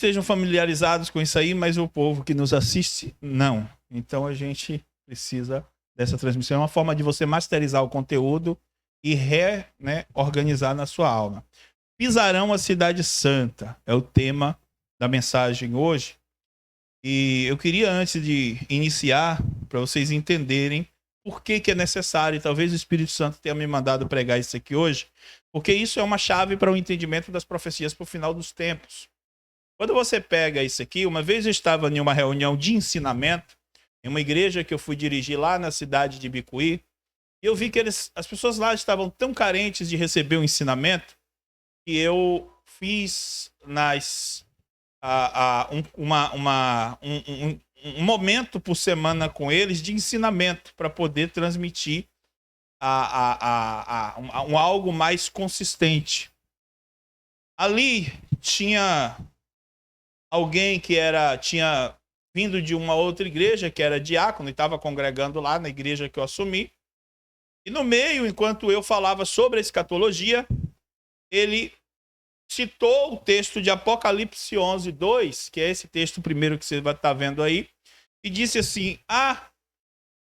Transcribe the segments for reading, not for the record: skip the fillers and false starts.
sejam familiarizados com isso aí, mas o povo que nos assiste, não. Então a gente precisa dessa transmissão. É uma forma de você masterizar o conteúdo e organizar na sua alma. Pisarão a cidade santa é o tema da mensagem hoje. E eu queria, antes de iniciar, para vocês entenderem por que é necessário, e talvez o Espírito Santo tenha me mandado pregar isso aqui hoje, porque isso é uma chave para o entendimento das profecias para o final dos tempos. Quando você pega isso aqui, uma vez eu estava em uma reunião de ensinamento, em uma igreja que eu fui dirigir lá na cidade de Bicuí, e eu vi que as pessoas lá estavam tão carentes de receber o ensinamento, que eu fiz um momento por semana com eles de ensinamento para poder transmitir algo mais consistente. Ali tinha alguém que tinha vindo de uma outra igreja, que era diácono, e estava congregando lá na igreja que eu assumi. E no meio, enquanto eu falava sobre a escatologia, ele citou o texto de Apocalipse 11:2, que é esse texto primeiro que você vai estar vendo aí, e disse assim: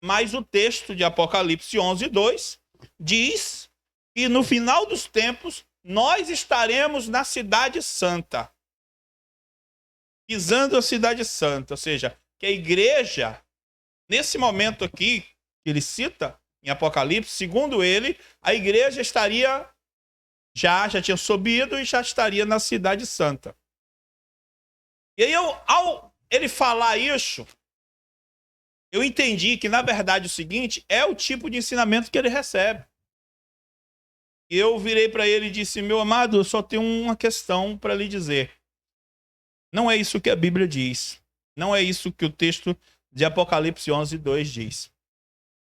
mas o texto de Apocalipse 11:2 diz que no final dos tempos nós estaremos na cidade santa, pisando a cidade santa, ou seja, que a igreja, nesse momento aqui, que ele cita em Apocalipse, segundo ele, a igreja estaria, já tinha subido e já estaria na cidade santa. E aí, ao ele falar isso, eu entendi que, na verdade, o seguinte é o tipo de ensinamento que ele recebe. Eu virei para ele e disse: meu amado, eu só tenho uma questão para lhe dizer. Não é isso que a Bíblia diz. Não é isso que o texto de Apocalipse 11:2 diz.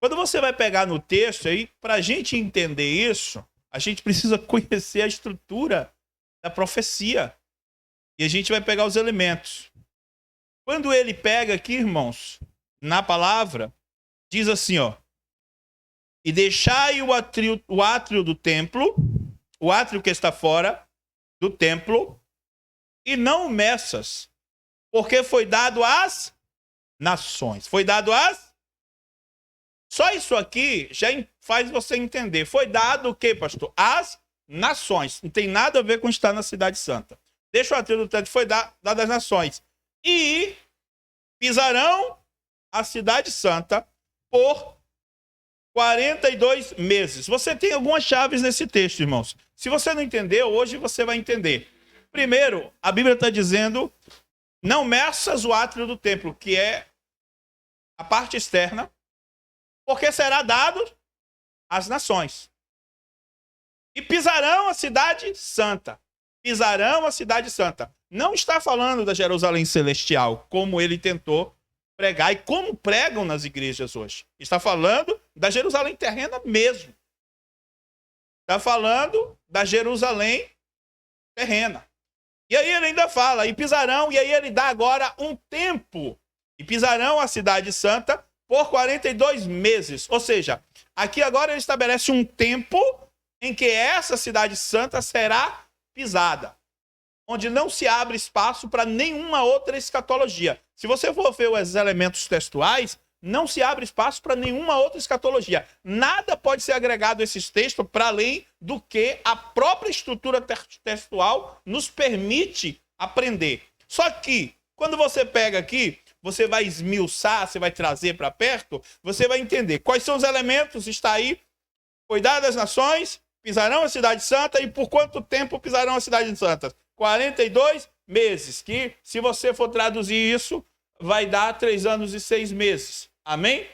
Quando você vai pegar no texto aí, para a gente entender isso, a gente precisa conhecer a estrutura da profecia. E a gente vai pegar os elementos. Quando ele pega aqui, irmãos, na palavra, diz assim, e deixai o átrio do templo, o átrio que está fora do templo, e não meças, porque foi dado às nações. Foi dado às... Só isso aqui já faz você entender. Foi dado o quê, pastor? Às nações. Não tem nada a ver com estar na cidade santa. Deixa o átrio do templo, foi dado às nações. E pisarão a cidade santa por 42 meses. Você tem algumas chaves nesse texto, irmãos. Se você não entendeu, hoje você vai entender. Primeiro, a Bíblia está dizendo: não meças o átrio do templo, que é a parte externa, porque será dado às nações. E pisarão a cidade santa. Pisarão a cidade santa. Não está falando da Jerusalém celestial, como ele tentou pregar e como pregam nas igrejas hoje. Está falando da Jerusalém terrena mesmo. Está falando da Jerusalém terrena. E aí ele ainda fala, e pisarão, e aí ele dá agora um tempo. E pisarão a cidade santa por 42 meses. Ou seja, aqui agora ele estabelece um tempo em que essa cidade santa será pisada, onde não se abre espaço para nenhuma outra escatologia. Se você for ver os elementos textuais, não se abre espaço para nenhuma outra escatologia. Nada pode ser agregado a esses textos para além do que a própria estrutura textual nos permite aprender. Só que, quando você pega aqui, você vai esmiuçar, você vai trazer para perto, você vai entender quais são os elementos. Está aí: foi dado às nações, pisarão a cidade santa, e por quanto tempo pisarão a cidade santa? 42 meses, que, se você for traduzir isso, vai dar 3 anos e 6 meses. Amém?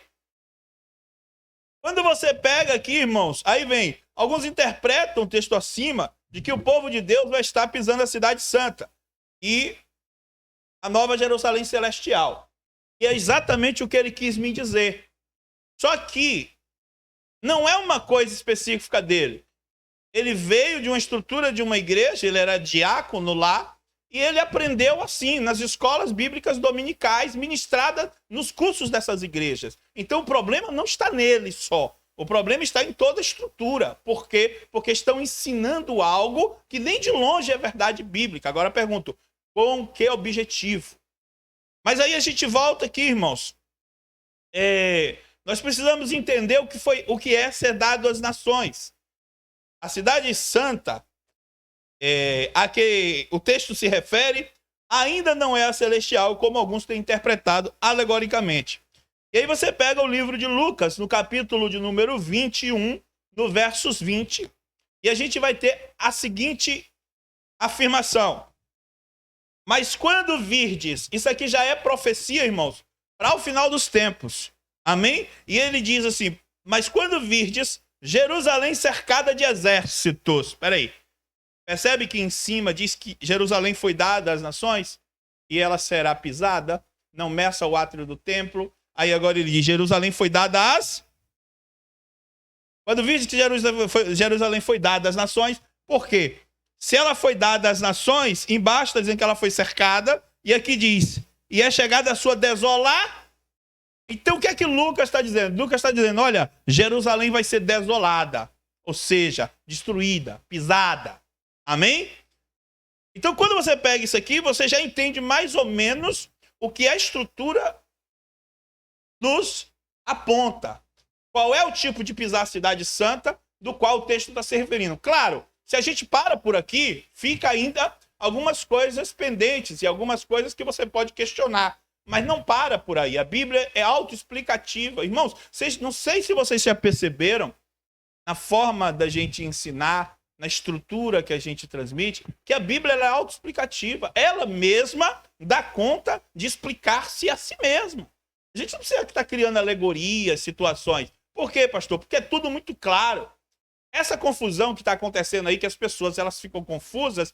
Quando você pega aqui, irmãos, aí vem, alguns interpretam o texto acima de que o povo de Deus vai estar pisando a cidade santa e a nova Jerusalém celestial. E é exatamente o que ele quis me dizer. Só que não é uma coisa específica dele. Ele veio de uma estrutura de uma igreja, ele era diácono lá, e ele aprendeu assim, nas escolas bíblicas dominicais, ministradas nos cursos dessas igrejas. Então o problema não está nele só. O problema está em toda a estrutura. Por quê? Porque estão ensinando algo que nem de longe é verdade bíblica. Agora eu pergunto, Com que objetivo? Mas aí a gente volta aqui, irmãos. Nós precisamos entender o que é ser dado às nações. A cidade santa, a que o texto se refere, ainda não é a celestial, como alguns têm interpretado alegoricamente. E aí você pega o livro de Lucas, no capítulo de número 21, no versos 20, e a gente vai ter a seguinte afirmação. Mas quando virdes, isso aqui já é profecia, irmãos, para o final dos tempos. Amém? E ele diz assim, mas quando virdes, Jerusalém cercada de exércitos. Espera aí. Percebe que em cima diz que Jerusalém foi dada às nações e ela será pisada, não meça o átrio do templo. Aí agora ele diz, Jerusalém foi dada às... Quando virdes que Jerusalém foi dada às nações, por quê? Se ela foi dada às nações, embaixo está dizendo que ela foi cercada, e aqui diz, e é chegada a sua desolar. Então o que é que Lucas está dizendo? Lucas está dizendo, olha, Jerusalém vai ser desolada, ou seja, destruída, pisada. Amém? Então quando você pega isso aqui, você já entende mais ou menos o que a estrutura nos aponta. Qual é o tipo de pisar a cidade santa do qual o texto está se referindo? Claro, se a gente para por aqui, fica ainda algumas coisas pendentes e algumas coisas que você pode questionar. Mas não para por aí. A Bíblia é autoexplicativa. Irmãos, não sei se vocês já perceberam, na forma da gente ensinar, na estrutura que a gente transmite, que a Bíblia é autoexplicativa. Ela mesma dá conta de explicar-se a si mesma. A gente não precisa estar criando alegorias, situações. Por quê, pastor? Porque é tudo muito claro. Essa confusão que está acontecendo aí, que as pessoas elas ficam confusas,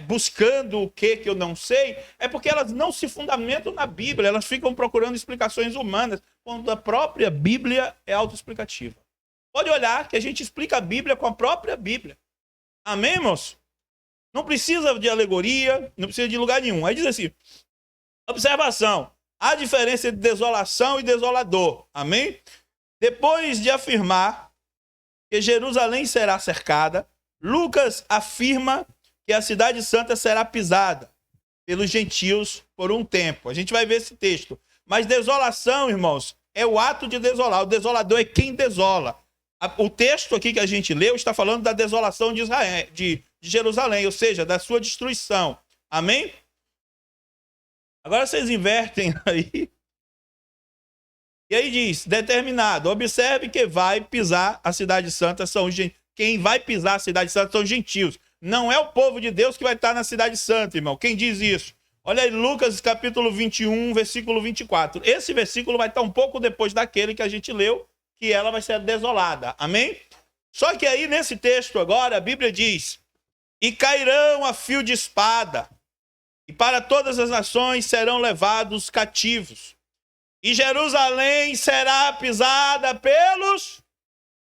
buscando o que eu não sei, é porque elas não se fundamentam na Bíblia, elas ficam procurando explicações humanas, quando a própria Bíblia é autoexplicativa. Pode olhar que a gente explica a Bíblia com a própria Bíblia. Amém, irmãos? Não precisa de alegoria, não precisa de lugar nenhum. Aí diz assim, observação, há diferença entre desolação e desolador. Amém? Depois de afirmar que Jerusalém será cercada, Lucas afirma que a cidade santa será pisada pelos gentios por um tempo. A gente vai ver esse texto. Mas desolação, irmãos, é o ato de desolar. O desolador é quem desola. O texto aqui que a gente leu está falando da desolação de Israel, de Jerusalém, ou seja, da sua destruição. Amém? Agora vocês invertem aí. E aí diz, determinado, observe que vai pisar a cidade santa, quem vai pisar a cidade santa são gentios. Não é o povo de Deus que vai estar na cidade santa, irmão. Quem diz isso? Olha aí, Lucas capítulo 21, versículo 24. Esse versículo vai estar um pouco depois daquele que a gente leu, que ela vai ser desolada. Amém? Só que aí nesse texto agora, a Bíblia diz, e cairão a fio de espada, e para todas as nações serão levados cativos. E Jerusalém será pisada pelos...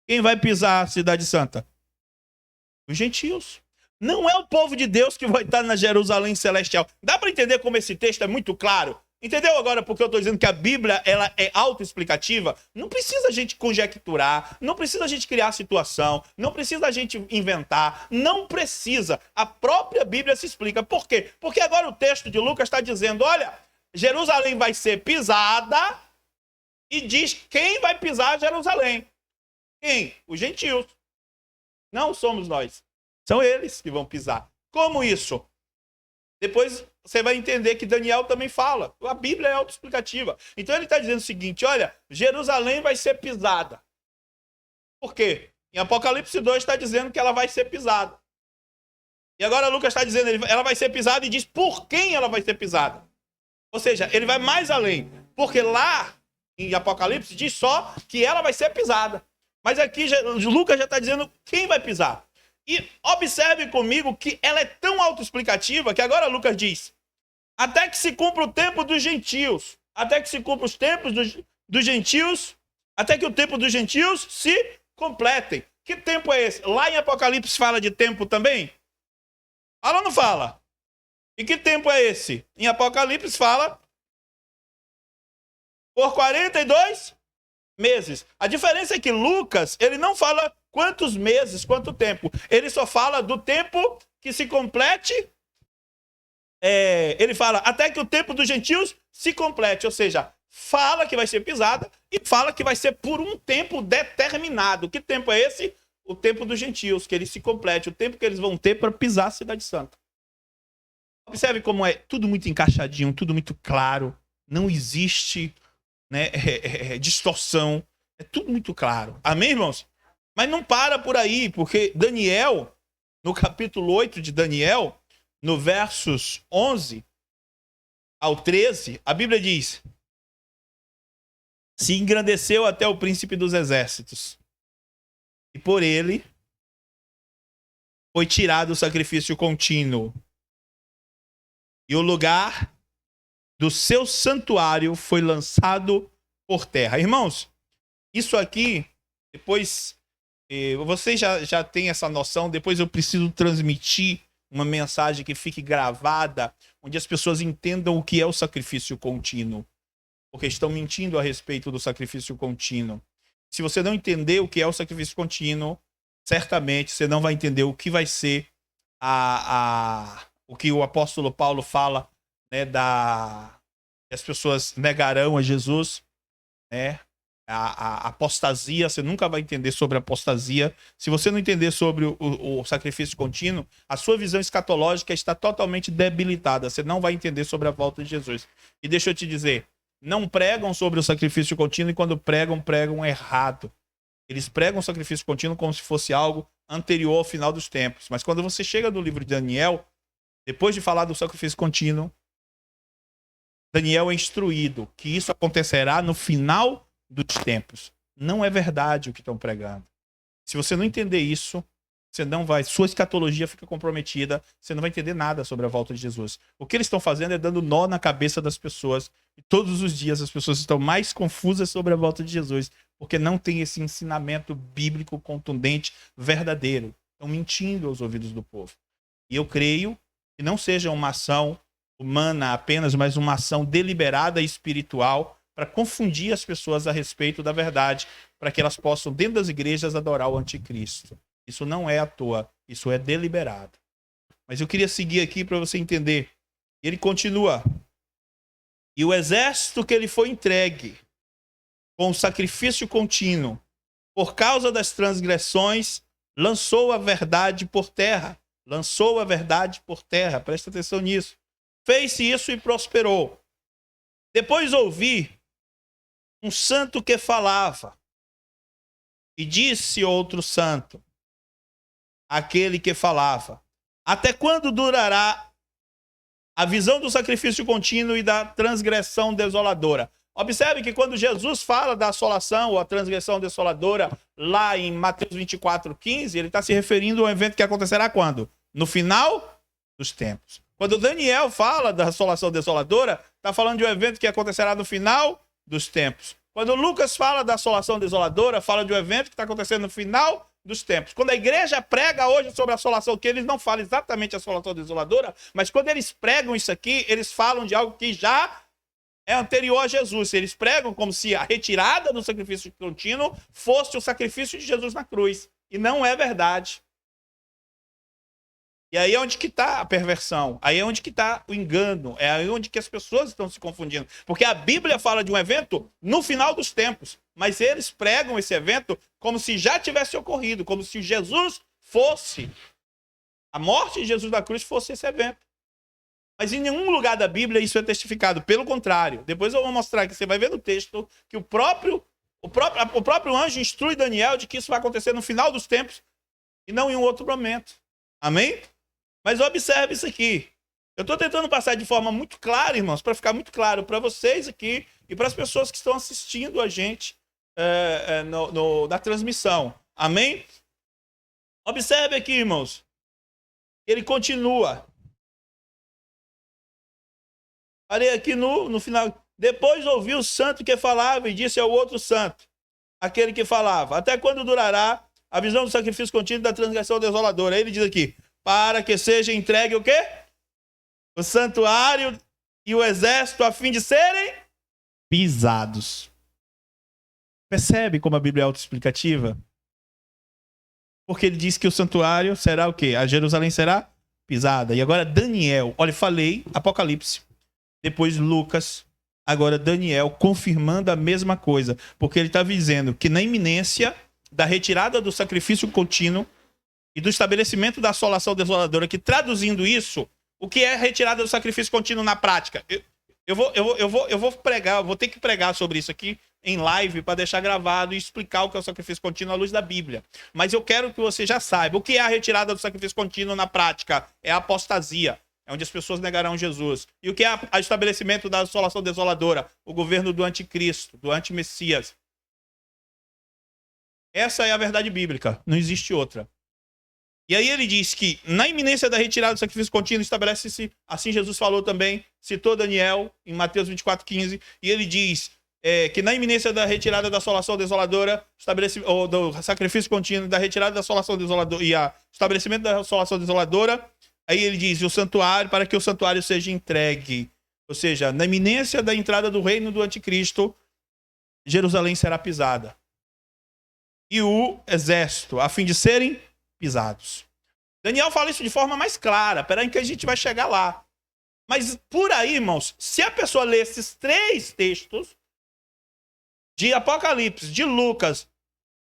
Quem vai pisar a cidade santa? Os gentios. Não é o povo de Deus que vai estar na Jerusalém celestial. Dá para entender como esse texto é muito claro? Entendeu agora porque eu estou dizendo que a Bíblia ela é autoexplicativa? Não precisa a gente conjecturar, não precisa a gente criar situação, não precisa a gente inventar, não precisa. A própria Bíblia se explica. Por quê? Porque agora o texto de Lucas está dizendo, olha... Jerusalém vai ser pisada e diz quem vai pisar Jerusalém. Quem? Os gentios. Não somos nós. São eles que vão pisar. Como isso? Depois você vai entender que Daniel também fala. A Bíblia é autoexplicativa. Então ele está dizendo o seguinte, olha, Jerusalém vai ser pisada. Por quê? Em Apocalipse 2 está dizendo que ela vai ser pisada. E agora Lucas está dizendo, ela vai ser pisada e diz por quem ela vai ser pisada. Ou seja, ele vai mais além. Porque lá, em Apocalipse, diz só que ela vai ser pisada. Mas aqui, Lucas já está dizendo quem vai pisar. E observe comigo que ela é tão autoexplicativa que agora Lucas diz, até que se cumpra o tempo dos gentios. Até que se cumpra os tempos dos gentios. Até que o tempo dos gentios se completem. Que tempo é esse? Lá em Apocalipse fala de tempo também? Fala ou não fala? E que tempo é esse? Em Apocalipse fala por 42 meses. A diferença é que Lucas, ele não fala quantos meses, quanto tempo. Ele só fala do tempo que se complete ele fala, até que o tempo dos gentios se complete. Ou seja, fala que vai ser pisada e fala que vai ser por um tempo determinado. Que tempo é esse? O tempo dos gentios, que ele se complete. O tempo que eles vão ter para pisar a cidade santa. Observe como é tudo muito encaixadinho, tudo muito claro. Não existe, né, distorção. É tudo muito claro. Amém, irmãos? Mas não para por aí, porque Daniel, no capítulo 8 de Daniel, no versos 11 ao 13, a Bíblia diz: se engrandeceu até o príncipe dos exércitos, e por ele foi tirado o sacrifício contínuo, e o lugar do seu santuário foi lançado por terra. Irmãos, isso aqui, depois, vocês já têm essa noção, depois eu preciso transmitir uma mensagem que fique gravada, onde as pessoas entendam o que é o sacrifício contínuo, porque estão mentindo a respeito do sacrifício contínuo. Se você não entender o que é o sacrifício contínuo, certamente você não vai entender o que vai ser o que o apóstolo Paulo fala, né, que as pessoas negarão a Jesus, né? A apostasia, você nunca vai entender sobre a apostasia. Se você não entender sobre o sacrifício contínuo, a sua visão escatológica está totalmente debilitada. Você não vai entender sobre a volta de Jesus. E deixa eu te dizer, não pregam sobre o sacrifício contínuo e quando pregam, pregam errado. Eles pregam o sacrifício contínuo como se fosse algo anterior ao final dos tempos. Mas quando você chega no livro de Daniel, depois de falar do sacrifício contínuo, Daniel é instruído que isso acontecerá no final dos tempos. Não é verdade o que estão pregando. Se você não entender isso, você não vai, sua escatologia fica comprometida, você não vai entender nada sobre a volta de Jesus. O que eles estão fazendo é dando nó na cabeça das pessoas. E todos os dias as pessoas estão mais confusas sobre a volta de Jesus, porque não tem esse ensinamento bíblico contundente, verdadeiro. Estão mentindo aos ouvidos do povo. E eu creio que não seja uma ação humana apenas, mas uma ação deliberada e espiritual para confundir as pessoas a respeito da verdade, para que elas possam, dentro das igrejas, adorar o anticristo. Isso não é à toa, isso é deliberado. Mas eu queria seguir aqui para você entender. Ele continua. E o exército que ele foi entregue com o sacrifício contínuo, por causa das transgressões, lançou a verdade por terra. Lançou a verdade por terra. Presta atenção nisso. Fez isso e prosperou. Depois ouvi um santo que falava. E disse outro santo, aquele que falava: até quando durará a visão do sacrifício contínuo e da transgressão desoladora? Observe que quando Jesus fala da assolação ou a transgressão desoladora, lá em Mateus 24:15, ele está se referindo a um evento que acontecerá quando? No final dos tempos. Quando Daniel fala da assolação desoladora, está falando de um evento que acontecerá no final dos tempos. Quando Lucas fala da assolação desoladora, fala de um evento que está acontecendo no final dos tempos. Quando a igreja prega hoje sobre a assolação, que eles não falam exatamente a assolação desoladora, mas quando eles pregam isso aqui, eles falam de algo que já é anterior a Jesus. Eles pregam como se a retirada do sacrifício contínuo fosse o sacrifício de Jesus na cruz. E não é verdade. E aí é onde que está a perversão, aí é onde que está o engano, é aí onde que as pessoas estão se confundindo. Porque a Bíblia fala de um evento no final dos tempos, mas eles pregam esse evento como se já tivesse ocorrido, como se Jesus fosse, a morte de Jesus na cruz fosse esse evento. Mas em nenhum lugar da Bíblia isso é testificado, pelo contrário. Depois eu vou mostrar que você vai ver no texto que o próprio anjo instrui Daniel de que isso vai acontecer no final dos tempos e não em um outro momento. Amém? Mas observe isso aqui. Eu estou tentando passar de forma muito clara, irmãos, para ficar muito claro para vocês aqui e para as pessoas que estão assistindo a gente na transmissão. Amém? Observe aqui, irmãos. Ele continua. Parei aqui no final. Depois ouvi o santo que falava e disse ao outro santo, aquele que falava: até quando durará a visão do sacrifício contínuo da transgressão desoladora? Aí ele diz aqui: para que seja entregue o quê? O santuário e o exército a fim de serem pisados. Percebe como a Bíblia é autoexplicativa? Porque ele diz que o santuário será o quê? A Jerusalém será pisada. E agora Daniel. Olha, falei Apocalipse, depois Lucas, agora Daniel confirmando a mesma coisa. Porque ele está dizendo que na iminência da retirada do sacrifício contínuo e do estabelecimento da assolação desoladora, que traduzindo isso, o que é a retirada do sacrifício contínuo na prática? Eu vou pregar, vou ter que pregar sobre isso aqui em live para deixar gravado e explicar o que é o sacrifício contínuo à luz da Bíblia. Mas eu quero que você já saiba o que é a retirada do sacrifício contínuo na prática. É a apostasia, é onde as pessoas negarão Jesus. E o que é o estabelecimento da assolação desoladora? O governo do anticristo, do antimessias. Essa é a verdade bíblica, não existe outra. E aí ele diz que na iminência da retirada do sacrifício contínuo estabelece-se, assim Jesus falou também, citou Daniel em Mateus 24:15, e ele diz que na iminência da retirada da assolação desoladora, ou do sacrifício contínuo, da retirada da assolação desoladora e a estabelecimento da assolação desoladora, aí ele diz, o santuário, para que o santuário seja entregue. Ou seja, na iminência da entrada do reino do anticristo, Jerusalém será pisada. E o exército, a fim de serem pisados. Daniel fala isso de forma mais clara. Peraí que a gente vai chegar lá. Mas por aí, irmãos, se a pessoa ler esses 3 textos de Apocalipse, de Lucas,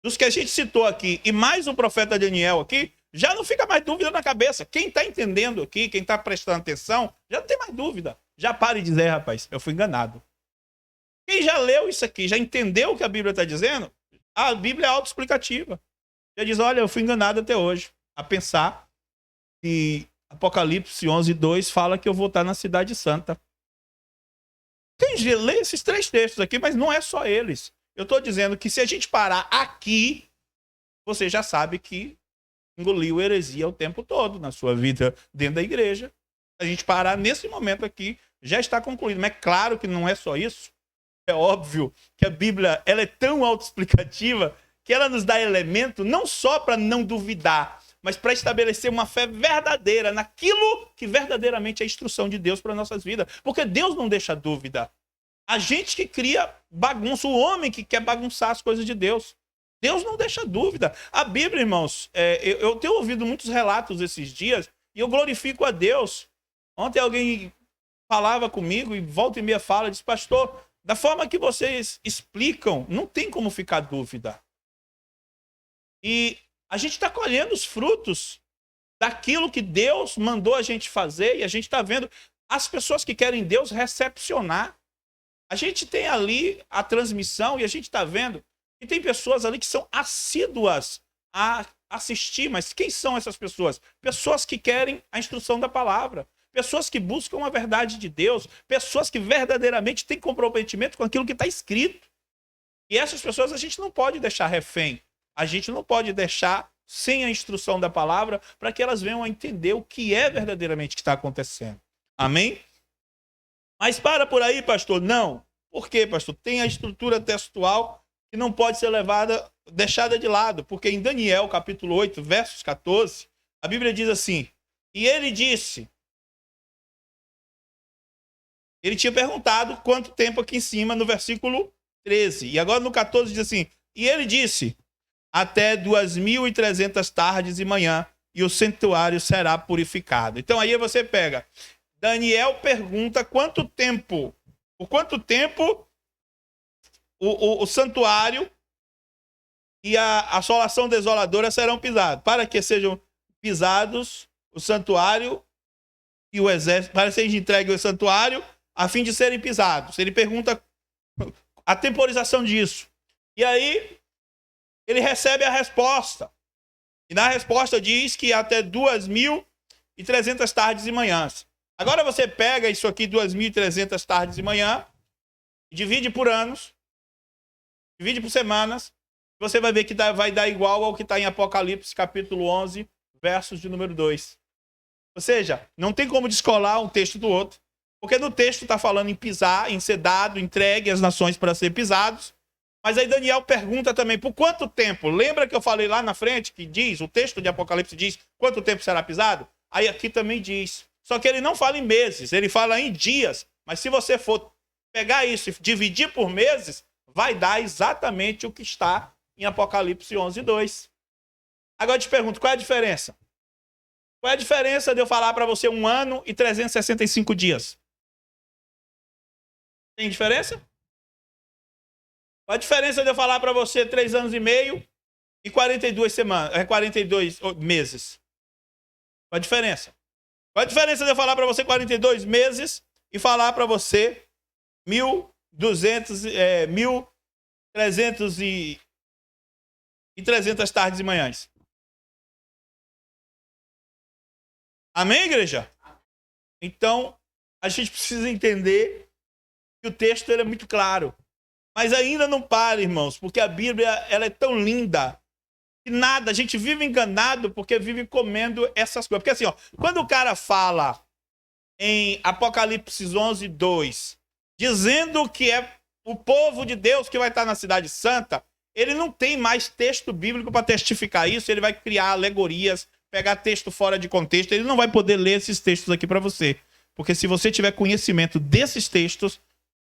dos que a gente citou aqui, e mais o profeta Daniel aqui, já não fica mais dúvida na cabeça. Quem está entendendo aqui, quem está prestando atenção, já não tem mais dúvida. Já pare de dizer, rapaz, eu fui enganado. Quem já leu isso aqui, já entendeu o que a Bíblia está dizendo? A Bíblia é autoexplicativa. Já diz, olha, eu fui enganado até hoje a pensar que Apocalipse 11:2 fala que eu vou estar na cidade santa. Tem gente lê esses 3 textos aqui, mas não é só eles. Eu estou dizendo que se a gente parar aqui, você já sabe que engoliu heresia o tempo todo na sua vida dentro da igreja. A gente parar nesse momento aqui, já está concluído. Mas é claro que não é só isso. É óbvio que a Bíblia ela é tão autoexplicativa que ela nos dá elemento não só para não duvidar, mas para estabelecer uma fé verdadeira naquilo que verdadeiramente é a instrução de Deus para nossas vidas. Porque Deus não deixa dúvida. A gente que cria bagunça, o homem que quer bagunçar as coisas de Deus. Deus não deixa dúvida. A Bíblia, irmãos, eu tenho ouvido muitos relatos esses dias e eu glorifico a Deus. Ontem alguém falava comigo e volta e meia fala, diz, pastor, da forma que vocês explicam, não tem como ficar dúvida. E a gente está colhendo os frutos daquilo que Deus mandou a gente fazer e a gente está vendo as pessoas que querem Deus recepcionar. A gente tem ali a transmissão e a gente está vendo que tem pessoas ali que são assíduas a assistir. Mas quem são essas pessoas? Pessoas que querem a instrução da palavra. Pessoas que buscam a verdade de Deus. Pessoas que verdadeiramente têm comprometimento com aquilo que está escrito. E essas pessoas a gente não pode deixar refém. A gente não pode deixar sem a instrução da palavra para que elas venham a entender o que é verdadeiramente que está acontecendo. Amém? Mas para por aí, pastor. Não. Por quê, pastor? Tem a estrutura textual que não pode ser deixada de lado. Porque em Daniel, capítulo 8, versos 14, a Bíblia diz assim, e ele disse, ele tinha perguntado quanto tempo aqui em cima no versículo 13. E agora no 14 diz assim, e ele disse, até 2.300 tardes e manhã, e o santuário será purificado. Então aí você pega, Daniel pergunta quanto tempo, por quanto tempo o santuário e a assolação desoladora serão pisados, para que sejam pisados o santuário e o exército, para que seja entregue o santuário, a fim de serem pisados. Ele pergunta a temporização disso. E aí ele recebe a resposta. E na resposta diz que até 2.300 tardes e manhãs. Agora você pega isso aqui, 2.300 tardes e manhã, divide por anos, divide por semanas, você vai ver que vai dar igual ao que está em Apocalipse, capítulo 11, versos de número 2. Ou seja, não tem como descolar um texto do outro, porque no texto está falando em pisar, em ser dado, entregue às nações para ser pisados. Mas aí Daniel pergunta também, por quanto tempo? Lembra que eu falei lá na frente, que diz, o texto de Apocalipse diz, quanto tempo será pisado? Aí aqui também diz. Só que ele não fala em meses, ele fala em dias. Mas se você for pegar isso e dividir por meses, vai dar exatamente o que está em Apocalipse 11:2. Agora eu te pergunto, qual é a diferença? Qual é a diferença de eu falar para você 1 ano e 365 dias? Tem diferença? Qual a diferença de eu falar para você 3 anos e meio e 42 semanas, 42 meses? Qual a diferença? Qual a diferença de eu falar para você 42 meses e falar para você 1.200, 1.300 e 300 tardes e manhãs? Amém, igreja? Então, a gente precisa entender que o texto ele é muito claro. Mas ainda não para, irmãos, porque a Bíblia ela é tão linda que nada, a gente vive enganado porque vive comendo essas coisas. Porque assim, ó, quando o cara fala em Apocalipse 11:2, dizendo que é o povo de Deus que vai estar na cidade santa, ele não tem mais texto bíblico para testificar isso, ele vai criar alegorias, pegar texto fora de contexto, ele não vai poder ler esses textos aqui para você. Porque se você tiver conhecimento desses textos,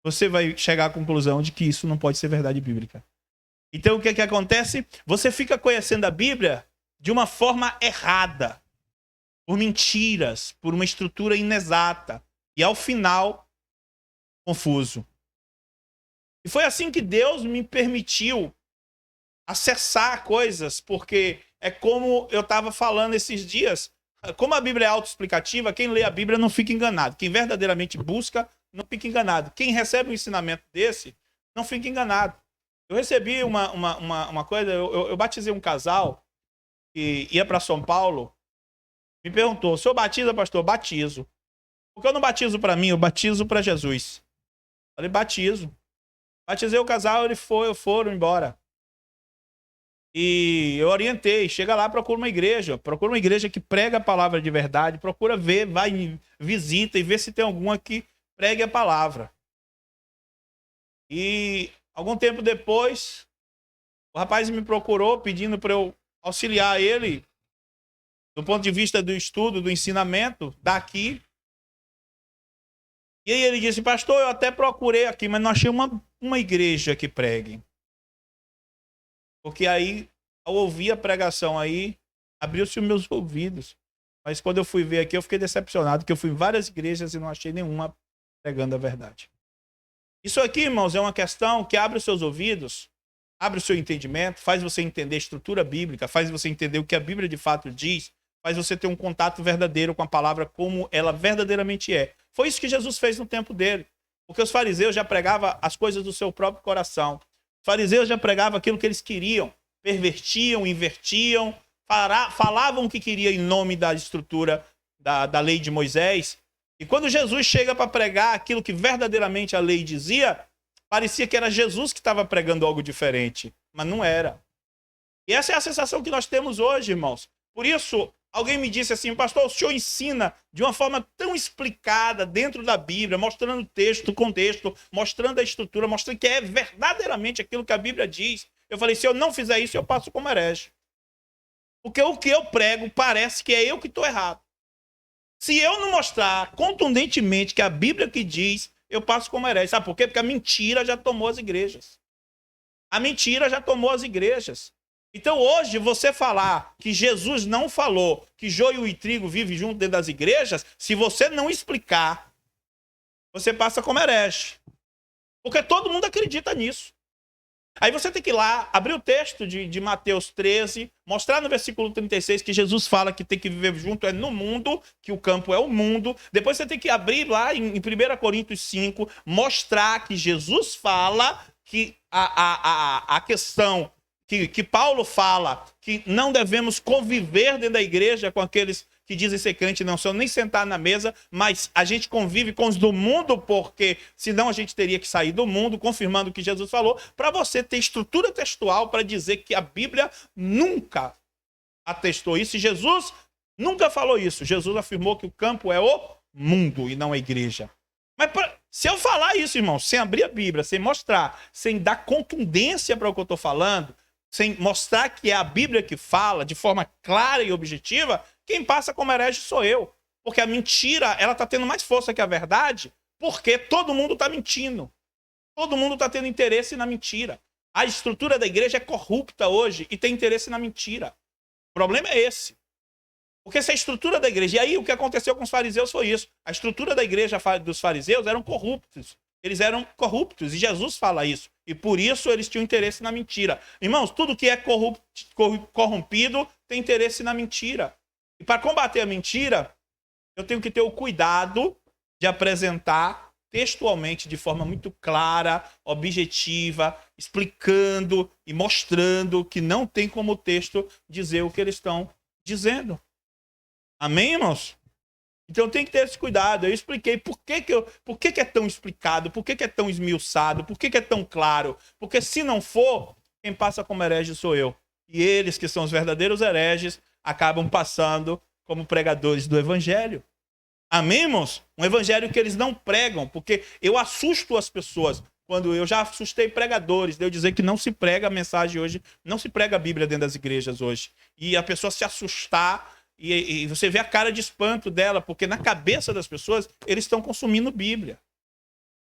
você vai chegar à conclusão de que isso não pode ser verdade bíblica. Então, o que acontece? Você fica conhecendo a Bíblia de uma forma errada, por mentiras, por uma estrutura inexata. E, ao final, confuso. E foi assim que Deus me permitiu acessar coisas, porque é como eu estava falando esses dias. Como a Bíblia é autoexplicativa, quem lê a Bíblia não fica enganado. Quem verdadeiramente busca, não fica enganado. Quem recebe um ensinamento desse, não fica enganado. Eu recebi uma coisa, eu batizei um casal que ia para São Paulo, me perguntou, o senhor batiza, pastor? Batizo. Porque eu não batizo para mim, eu batizo para Jesus. Falei, batizo. Batizei o casal, eles foram embora. E eu orientei, chega lá, procura uma igreja que prega a palavra de verdade, procura ver, vai, visita e vê se tem alguma que pregue a palavra. E algum tempo depois, o rapaz me procurou pedindo para eu auxiliar ele do ponto de vista do estudo, do ensinamento daqui. E aí ele disse, pastor, eu até procurei aqui, mas não achei uma igreja que pregue. Porque aí, ao ouvir a pregação aí, abriu-se os meus ouvidos. Mas quando eu fui ver aqui, eu fiquei decepcionado, porque eu fui em várias igrejas e não achei nenhuma pregando a verdade. Isso aqui, irmãos, é uma questão que abre os seus ouvidos, abre o seu entendimento, faz você entender a estrutura bíblica, faz você entender o que a Bíblia de fato diz, faz você ter um contato verdadeiro com a palavra como ela verdadeiramente é. Foi isso que Jesus fez no tempo dele. Porque os fariseus já pregavam as coisas do seu próprio coração. Os fariseus já pregavam aquilo que eles queriam, pervertiam, invertiam, falavam o que queriam em nome da estrutura da lei de Moisés. E quando Jesus chega para pregar aquilo que verdadeiramente a lei dizia, parecia que era Jesus que estava pregando algo diferente, mas não era. E essa é a sensação que nós temos hoje, irmãos. Por isso, alguém me disse assim, pastor, o senhor ensina de uma forma tão explicada dentro da Bíblia, mostrando o texto, contexto, mostrando a estrutura, mostrando que é verdadeiramente aquilo que a Bíblia diz. Eu falei, se eu não fizer isso, eu passo como herege. Porque o que eu prego parece que é eu que estou errado. Se eu não mostrar contundentemente que a Bíblia que diz, eu passo como herege. Sabe por quê? Porque a mentira já tomou as igrejas. A mentira já tomou as igrejas. Então hoje você falar que Jesus não falou que joio e trigo vivem junto dentro das igrejas, se você não explicar, você passa como herege. Porque todo mundo acredita nisso. Aí você tem que ir lá, abrir o texto de Mateus 13, mostrar no versículo 36 que Jesus fala que tem que viver junto é no mundo, que o campo é o mundo. Depois você tem que abrir lá em 1 Coríntios 5, mostrar que Jesus fala que a questão que Paulo fala que não devemos conviver dentro da igreja com aqueles que dizem ser crente, não são nem sentar na mesa, mas a gente convive com os do mundo, porque senão a gente teria que sair do mundo, confirmando o que Jesus falou, para você ter estrutura textual para dizer que a Bíblia nunca atestou isso. E Jesus nunca falou isso. Jesus afirmou que o campo é o mundo e não a igreja. Mas se eu falar isso, irmão, sem abrir a Bíblia, sem mostrar, sem dar contundência para o que eu estou falando, sem mostrar que é a Bíblia que fala de forma clara e objetiva, quem passa como herege sou eu. Porque a mentira, ela está tendo mais força que a verdade, porque todo mundo está mentindo. Todo mundo está tendo interesse na mentira. A estrutura da igreja é corrupta hoje e tem interesse na mentira. O problema é esse. Porque se a estrutura da igreja... E aí o que aconteceu com os fariseus foi isso. A estrutura da igreja dos fariseus eram corruptos. Eles eram corruptos. E Jesus fala isso. E por isso eles tinham interesse na mentira. Irmãos, tudo que é corrompido tem interesse na mentira. E para combater a mentira, eu tenho que ter o cuidado de apresentar textualmente, de forma muito clara, objetiva, explicando e mostrando que não tem como o texto dizer o que eles estão dizendo. Amém, irmãos? Então tem que ter esse cuidado. Eu expliquei por que é tão explicado, por que é tão esmiuçado, por que é tão claro. Porque se não for, quem passa como herege sou eu. E eles, que são os verdadeiros hereges, acabam passando como pregadores do evangelho. Amém, irmãos? Um evangelho que eles não pregam, porque eu assusto as pessoas. Quando eu já assustei pregadores, de eu dizer que não se prega a mensagem hoje, não se prega a Bíblia dentro das igrejas hoje. E a pessoa se assustar, e você vê a cara de espanto dela, porque na cabeça das pessoas, eles estão consumindo Bíblia.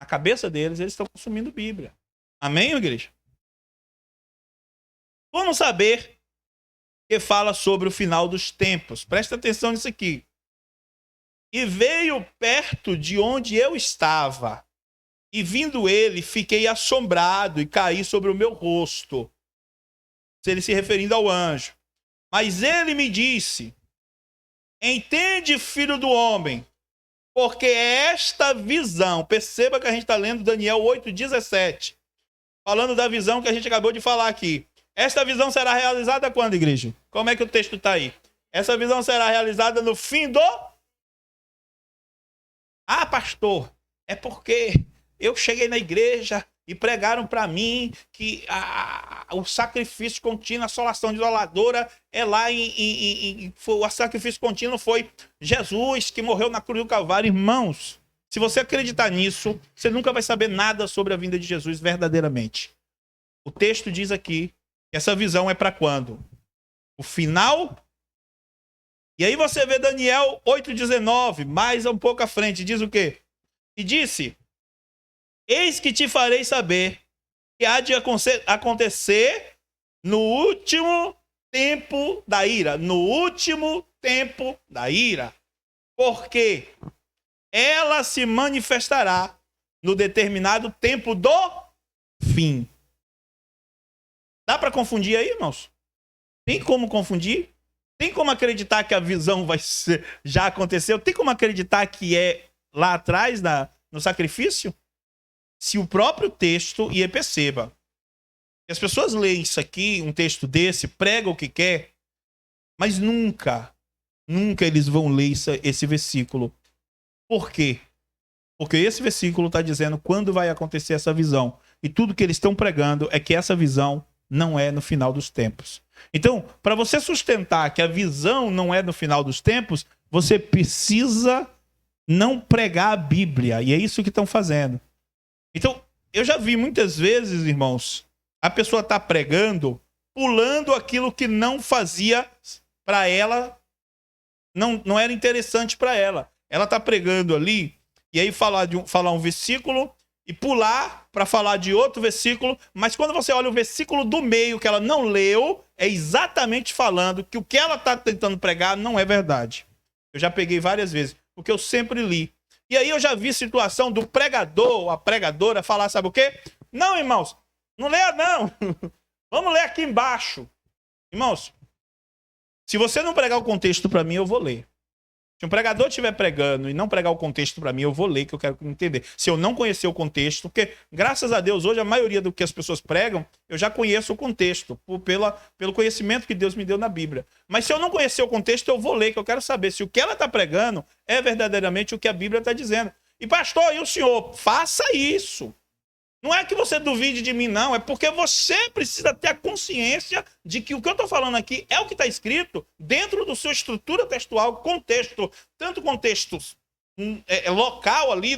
Na cabeça deles, eles estão consumindo Bíblia. Amém, igreja? Vamos saber que fala sobre o final dos tempos. Presta atenção nisso aqui. E veio perto de onde eu estava, e vindo ele, fiquei assombrado e caí sobre o meu rosto. Ele se referindo ao anjo. Mas ele me disse: entende, filho do homem, porque esta visão, perceba que a gente está lendo Daniel 8,17, falando da visão que a gente acabou de falar aqui. Esta visão será realizada quando, igreja? Como é que o texto está aí? Essa visão será realizada no fim do... Ah, pastor, é porque eu cheguei na igreja e pregaram para mim que o sacrifício contínuo, a solação isoladora é lá o sacrifício contínuo foi Jesus que morreu na cruz do Calvário. Irmãos, se você acreditar nisso, você nunca vai saber nada sobre a vinda de Jesus verdadeiramente. O texto diz aqui que essa visão é para quando? O final. E aí você vê Daniel 8,19, mais um pouco à frente, diz o quê? E disse: eis que te farei saber que há de acontecer no último tempo da ira. No último tempo da ira. Porque ela se manifestará no determinado tempo do fim. Dá para confundir aí, irmãos? Tem como confundir? Tem como acreditar que a visão já aconteceu? Tem como acreditar que é lá atrás no sacrifício? Se o próprio texto, e perceba, as pessoas leem isso aqui, um texto desse, pregam o que quer, mas nunca eles vão ler esse versículo. Por quê? Porque esse versículo está dizendo quando vai acontecer essa visão. E tudo que eles estão pregando é que essa visão não é no final dos tempos. Então, para você sustentar que a visão não é no final dos tempos, você precisa não pregar a Bíblia. E é isso que estão fazendo. Então, eu já vi muitas vezes, irmãos, a pessoa está pregando, pulando aquilo que não fazia para ela, não era interessante para ela. Ela está pregando ali, e aí falar um versículo e pular para falar de outro versículo, mas quando você olha o versículo do meio que ela não leu, é exatamente falando que o que ela está tentando pregar não é verdade. Eu já peguei várias vezes, porque eu sempre li. E aí eu já vi situação do pregador, a pregadora, falar, sabe o quê? Não, irmãos, não leia não. Vamos ler aqui embaixo. Irmãos, se você não pregar o contexto para mim, eu vou ler. Se um pregador estiver pregando e não pregar o contexto para mim, eu vou ler, que eu quero entender. Se eu não conhecer o contexto, porque, graças a Deus, hoje a maioria do que as pessoas pregam, eu já conheço o contexto, pelo conhecimento que Deus me deu na Bíblia. Mas se eu não conhecer o contexto, eu vou ler, que eu quero saber se o que ela está pregando é verdadeiramente o que a Bíblia está dizendo. E pastor, e o senhor? Faça isso. Não é que você duvide de mim, não. É porque você precisa ter a consciência de que o que eu estou falando aqui é o que está escrito dentro da sua estrutura textual, contexto, tanto contexto local ali,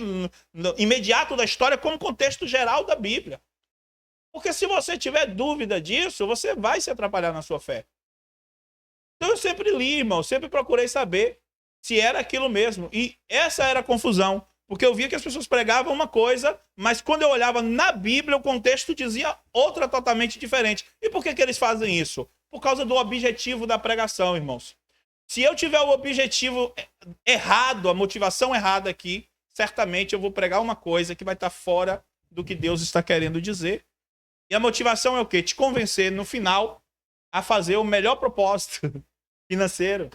imediato da história, como contexto geral da Bíblia. Porque se você tiver dúvida disso, você vai se atrapalhar na sua fé. Então eu sempre li, irmão, sempre procurei saber se era aquilo mesmo. E essa era a confusão. Porque eu via que as pessoas pregavam uma coisa, mas quando eu olhava na Bíblia, o contexto dizia outra totalmente diferente. E por que eles fazem isso? Por causa do objetivo da pregação, irmãos. Se eu tiver o objetivo errado, a motivação errada aqui, certamente eu vou pregar uma coisa que vai estar fora do que Deus está querendo dizer. E a motivação é o quê? Te convencer, no final, a fazer o melhor propósito financeiro.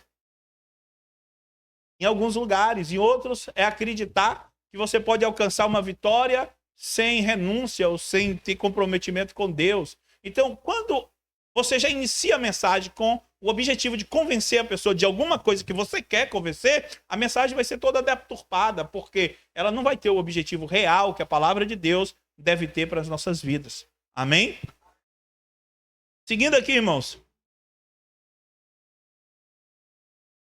Em alguns lugares. Em outros, é acreditar que você pode alcançar uma vitória sem renúncia ou sem ter comprometimento com Deus. Então, quando você já inicia a mensagem com o objetivo de convencer a pessoa de alguma coisa que você quer convencer, a mensagem vai ser toda deturpada, porque ela não vai ter o objetivo real que a palavra de Deus deve ter para as nossas vidas. Amém? Seguindo aqui, irmãos.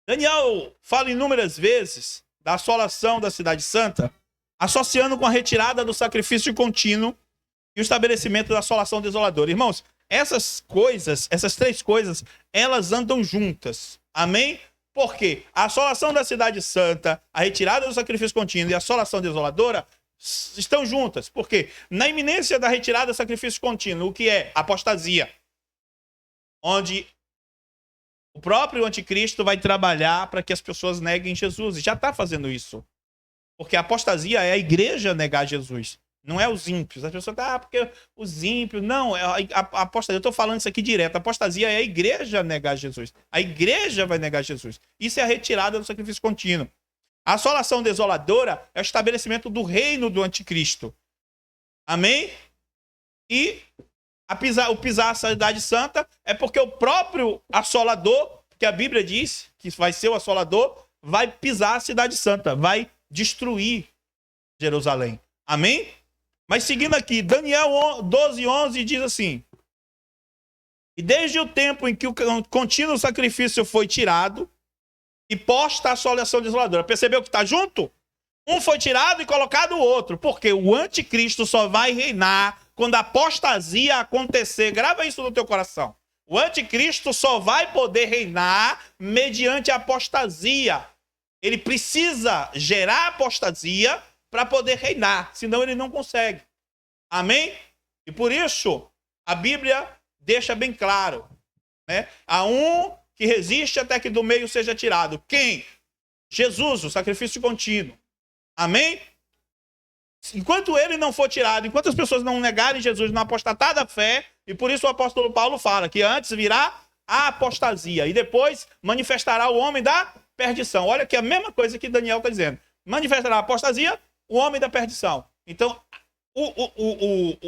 Daniel fala inúmeras vezes da assolação da Cidade Santa, associando com a retirada do sacrifício contínuo e o estabelecimento da assolação desoladora. Irmãos, essas três coisas, elas andam juntas. Amém? Por quê? A assolação da Cidade Santa, a retirada do sacrifício contínuo e a assolação desoladora estão juntas. Por quê? Na iminência da retirada do sacrifício contínuo, o que é? Apostasia. Onde o próprio anticristo vai trabalhar para que as pessoas neguem Jesus. E já está fazendo isso. Porque a apostasia é a igreja negar Jesus. Não é os ímpios. As pessoas estão, porque os ímpios... Não, a apostasia. Eu estou falando isso aqui direto. A apostasia é a igreja negar Jesus. A igreja vai negar Jesus. Isso é a retirada do sacrifício contínuo. A assolação desoladora é o estabelecimento do reino do anticristo. Amém? E o pisar a Cidade Santa é porque o próprio assolador, que a Bíblia diz que vai ser o assolador, vai pisar a Cidade Santa, vai destruir Jerusalém. Amém? Mas seguindo aqui, Daniel 12:11 diz assim: e desde o tempo em que o contínuo sacrifício foi tirado e posta a assolação desoladora. Percebeu que está junto? Um foi tirado e colocado o outro. Porque o anticristo só vai reinar quando a apostasia acontecer. Grava isso no teu coração. O anticristo só vai poder reinar mediante a apostasia. Ele precisa gerar apostasia para poder reinar. Senão ele não consegue. Amém? E por isso, a Bíblia deixa bem claro, né? Há um que resiste até que do meio seja tirado. Quem? Jesus, o sacrifício contínuo. Amém? Enquanto ele não for tirado, enquanto as pessoas não negarem Jesus, não apostatar da fé, e por isso o apóstolo Paulo fala que antes virá a apostasia e depois manifestará o homem da perdição. Olha que é a mesma coisa que Daniel está dizendo. Manifestará a apostasia, o homem da perdição. Então,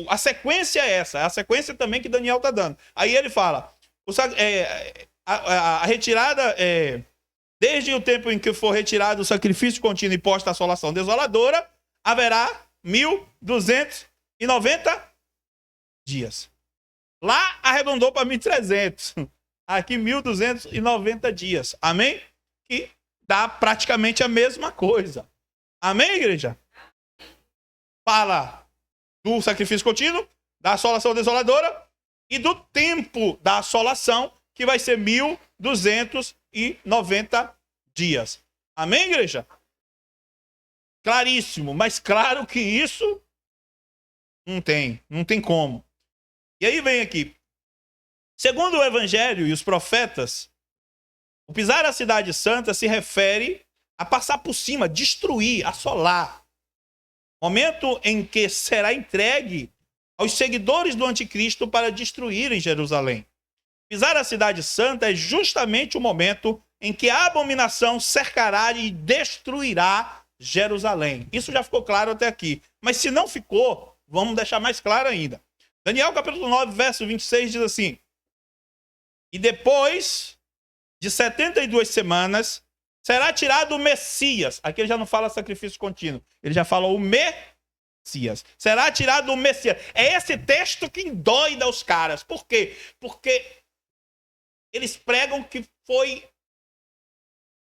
a sequência é essa, é a sequência também que Daniel está dando. Aí ele fala, a retirada, desde o tempo em que for retirado o sacrifício contínuo e posta a assolação desoladora, haverá 1290 dias. Lá arredondou para 1300. Aqui 1290 dias. Amém? Que dá praticamente a mesma coisa. Amém, igreja? Fala do sacrifício contínuo, da assolação desoladora e do tempo da assolação, que vai ser 1290 dias. Amém, igreja? Claríssimo, mas claro que isso não tem como. E aí vem aqui. Segundo o Evangelho e os profetas, o pisar a Cidade Santa se refere a passar por cima, destruir, assolar. Momento em que será entregue aos seguidores do anticristo para destruírem Jerusalém. Pisar a Cidade Santa é justamente o momento em que a abominação cercará e destruirá Jerusalém. Isso já ficou claro até aqui. Mas se não ficou, vamos deixar mais claro ainda. Daniel capítulo 9, verso 26 diz assim: e depois de 72 semanas, será tirado o Messias. Aqui ele já não fala sacrifício contínuo. Ele já fala o Messias. Será tirado o Messias. É esse texto que endoida os caras. Por quê? Porque eles pregam que foi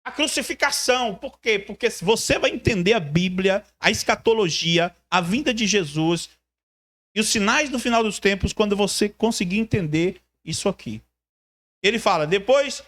a crucificação. Por quê? Porque você vai entender a Bíblia, a escatologia, a vinda de Jesus e os sinais do final dos tempos quando você conseguir entender isso aqui. Ele fala, depois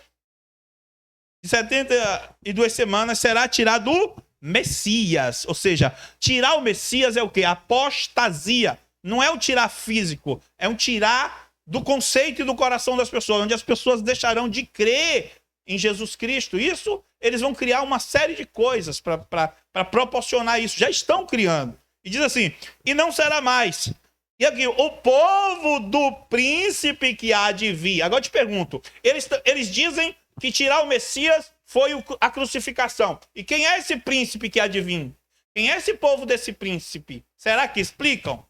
de 72 semanas será tirado o Messias. Ou seja, tirar o Messias é o quê? Apostasia. Não é um tirar físico, é um tirar do conceito e do coração das pessoas, onde as pessoas deixarão de crer em Jesus Cristo. Isso, eles vão criar uma série de coisas para proporcionar isso. Já estão criando. E diz assim, e não será mais. E aqui, o povo do príncipe que há de vir. Agora eu te pergunto, eles dizem que tirar o Messias foi a crucificação. E quem é esse príncipe que há de vir? Quem é esse povo desse príncipe? Será que explicam?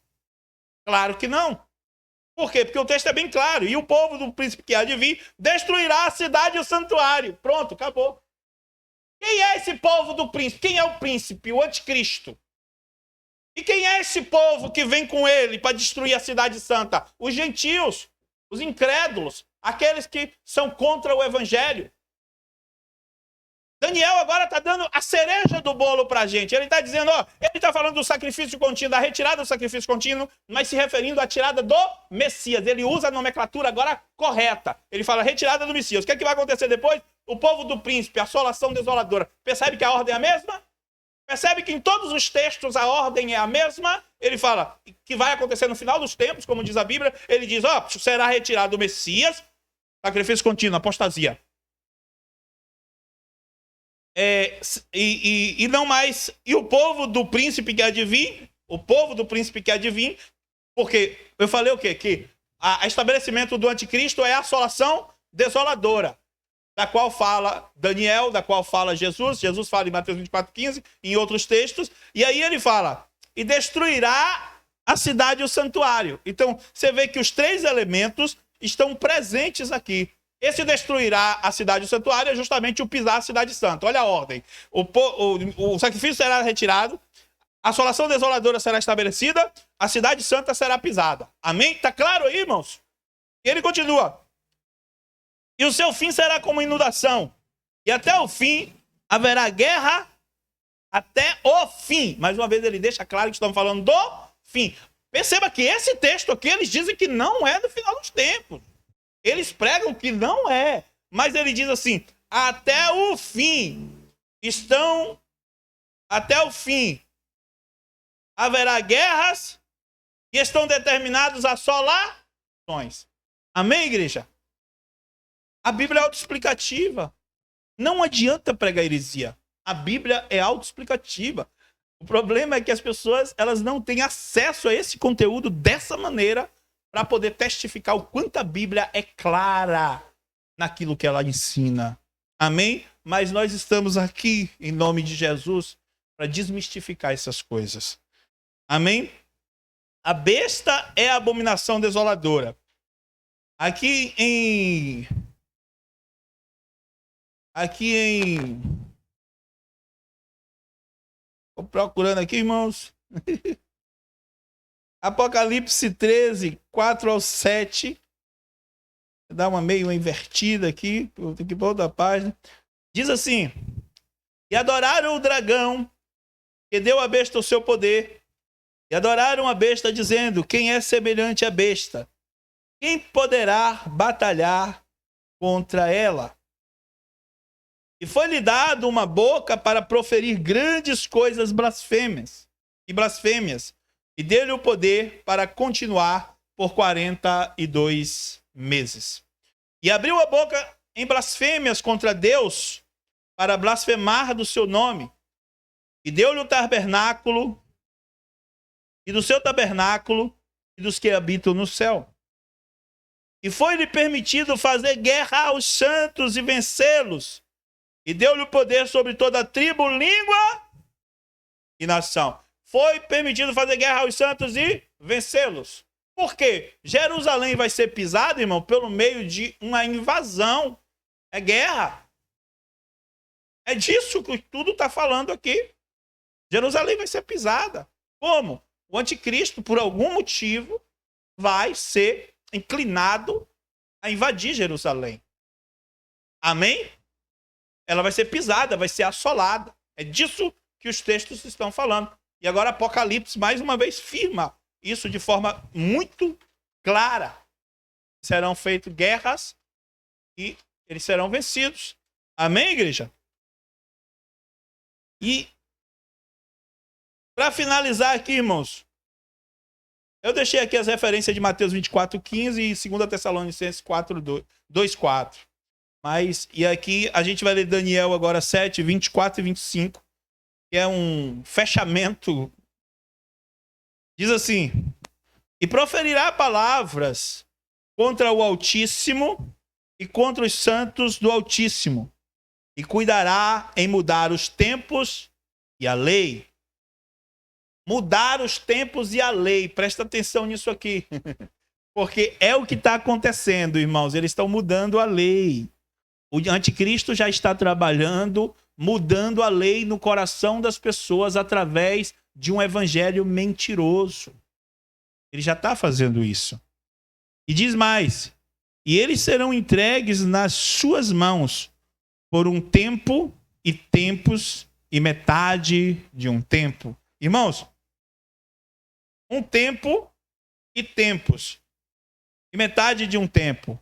Claro que não. Por quê? Porque o texto é bem claro. E o povo do príncipe que há de vir destruirá a cidade e o santuário. Pronto, acabou. Quem é esse povo do príncipe? Quem é o príncipe? O anticristo. E quem é esse povo que vem com ele para destruir a cidade santa? Os gentios, os incrédulos, aqueles que são contra o evangelho. Daniel agora está dando a cereja do bolo para a gente. Ele está dizendo, ele está falando do sacrifício contínuo, da retirada do sacrifício contínuo, mas se referindo à tirada do Messias. Ele usa a nomenclatura agora correta. Ele fala retirada do Messias. O que é que vai acontecer depois? O povo do príncipe, a assolação desoladora. Percebe que a ordem é a mesma? Percebe que em todos os textos a ordem é a mesma? Ele fala que vai acontecer no final dos tempos, como diz a Bíblia. Ele diz, será retirado o Messias, sacrifício contínuo, apostasia. E não mais. E o povo do príncipe que há de vir, porque eu falei o quê? Que o estabelecimento do anticristo é a assolação desoladora, da qual fala Daniel, da qual fala Jesus. Jesus fala em Mateus 24:15, em outros textos. E aí ele fala, e destruirá a cidade e o santuário. Então, você vê que os três elementos estão presentes aqui. Esse destruirá a cidade e o santuário é justamente o pisar a cidade santa. Olha a ordem. O sacrifício será retirado, a assolação desoladora será estabelecida, a cidade santa será pisada. Amém? Está claro aí, irmãos? E ele continua. E o seu fim será como inundação. E até o fim haverá guerra até o fim. Mais uma vez ele deixa claro que estamos falando do fim. Perceba que esse texto aqui, eles dizem que não é do final dos tempos. Eles pregam que não é. Mas ele diz assim, até o fim. Até o fim haverá guerras e estão determinados assolações. Amém, igreja? A Bíblia é autoexplicativa. Não adianta pregar heresia. A Bíblia é autoexplicativa. O problema é que as pessoas elas não têm acesso a esse conteúdo dessa maneira para poder testificar o quanto a Bíblia é clara naquilo que ela ensina. Amém? Mas nós estamos aqui, em nome de Jesus, para desmistificar essas coisas. Amém? A besta é a abominação desoladora. Aqui em Estou procurando aqui, irmãos. Apocalipse 13, 4 ao 7. Vou dar uma meio invertida aqui. Tem que ir para outra página. Diz assim: e adoraram o dragão, que deu à besta o seu poder. E adoraram a besta, dizendo: quem é semelhante à besta? Quem poderá batalhar contra ela? E foi-lhe dado uma boca para proferir grandes coisas blasfêmias. E deu-lhe o poder para continuar por 42 meses. E abriu a boca em blasfêmias contra Deus, para blasfemar do seu nome. E deu-lhe o tabernáculo, e do seu tabernáculo, e dos que habitam no céu. E foi-lhe permitido fazer guerra aos santos e vencê-los. E deu-lhe o poder sobre toda tribo, língua e nação. Foi permitido fazer guerra aos santos e vencê-los. Por quê? Jerusalém vai ser pisada, irmão, pelo meio de uma invasão. É guerra. É disso que tudo está falando aqui. Jerusalém vai ser pisada. Como? O anticristo, por algum motivo, vai ser inclinado a invadir Jerusalém. Amém? Ela vai ser pisada, vai ser assolada. É disso que os textos estão falando. E agora Apocalipse, mais uma vez, firma isso de forma muito clara. Serão feitas guerras e eles serão vencidos. Amém, igreja? E para finalizar aqui, irmãos, eu deixei aqui as referências de Mateus 24:15 e 2 Tessalonicenses 2:4. E aqui a gente vai ler Daniel agora 7, 24 e 25, que é um fechamento. Diz assim: e proferirá palavras contra o Altíssimo e contra os santos do Altíssimo, e cuidará em mudar os tempos e a lei. Mudar os tempos e a lei. Presta atenção nisso aqui. Porque é o que está acontecendo, irmãos. Eles estão mudando a lei. O anticristo já está trabalhando, mudando a lei no coração das pessoas através de um evangelho mentiroso. Ele já está fazendo isso. E diz mais: e eles serão entregues nas suas mãos por um tempo e tempos e metade de um tempo. Irmãos, um tempo e tempos e metade de um tempo.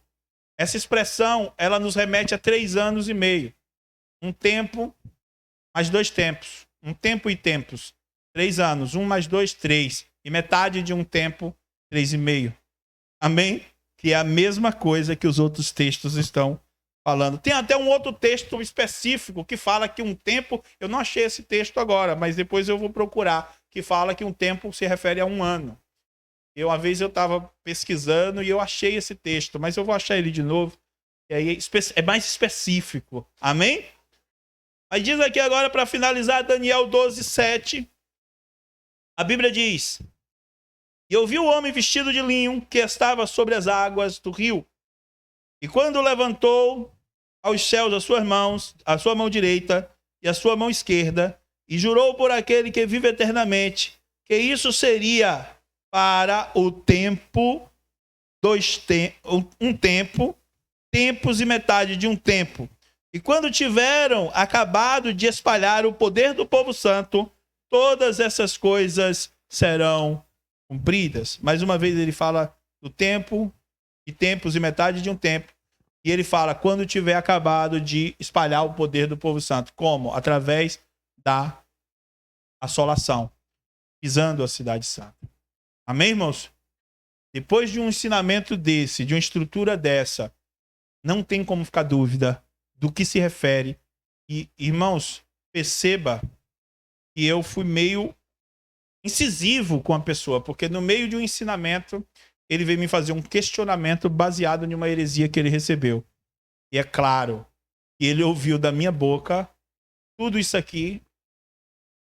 Essa expressão, ela nos remete a 3 anos e meio. Um tempo mais 2 tempos. Um tempo e tempos. 3 anos. 1 mais 2, 3. E metade de um tempo, 3,5. Amém? Que é a mesma coisa que os outros textos estão falando. Tem até um outro texto específico que fala que um tempo... Eu não achei esse texto agora, mas depois eu vou procurar. Que fala que um tempo se refere a 1 ano. Uma vez eu estava pesquisando e eu achei esse texto, mas eu vou achar ele de novo. E aí é mais específico. Amém? Mas diz aqui agora, para finalizar, Daniel 12, 7. A Bíblia diz: e eu vi o homem vestido de linho que estava sobre as águas do rio. E quando levantou aos céus as suas mãos, a sua mão direita e a sua mão esquerda, e jurou por aquele que vive eternamente, que isso seria para o tempo, um tempo, tempos e metade de um tempo. E quando tiveram acabado de espalhar o poder do povo santo, todas essas coisas serão cumpridas. Mais uma vez ele fala do tempo, e tempos e metade de um tempo. E ele fala quando tiver acabado de espalhar o poder do povo santo. Como? Através da assolação, pisando a cidade santa. Amém, irmãos? Depois de um ensinamento desse, de uma estrutura dessa, não tem como ficar dúvida do que se refere. E, irmãos, perceba que eu fui meio incisivo com a pessoa, porque no meio de um ensinamento, ele veio me fazer um questionamento baseado em uma heresia que ele recebeu. E é claro que ele ouviu da minha boca tudo isso aqui,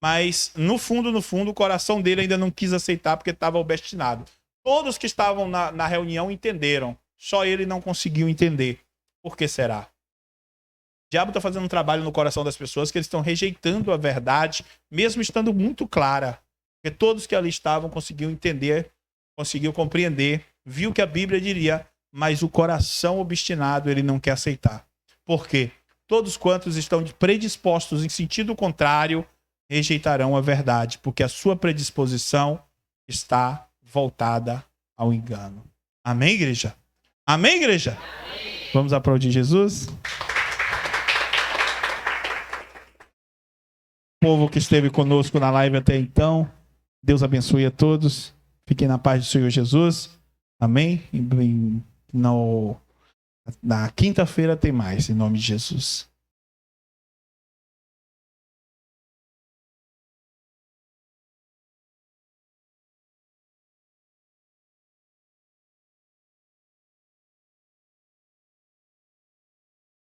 mas no fundo, o coração dele ainda não quis aceitar porque estava obstinado. Todos que estavam na reunião entenderam. Só ele não conseguiu entender. Por que será? O diabo está fazendo um trabalho no coração das pessoas que eles estão rejeitando a verdade, mesmo estando muito clara. Porque todos que ali estavam conseguiam entender, conseguiu compreender, viu que a Bíblia diria, mas o coração obstinado ele não quer aceitar. Por quê? Todos quantos estão predispostos em sentido contrário rejeitarão a verdade, porque a sua predisposição está voltada ao engano. Amém, igreja? Amém, igreja? Amém. Vamos aplaudir Jesus? O povo que esteve conosco na live até então, Deus abençoe a todos. Fiquem na paz do Senhor Jesus. Amém? Na quinta-feira tem mais, em nome de Jesus.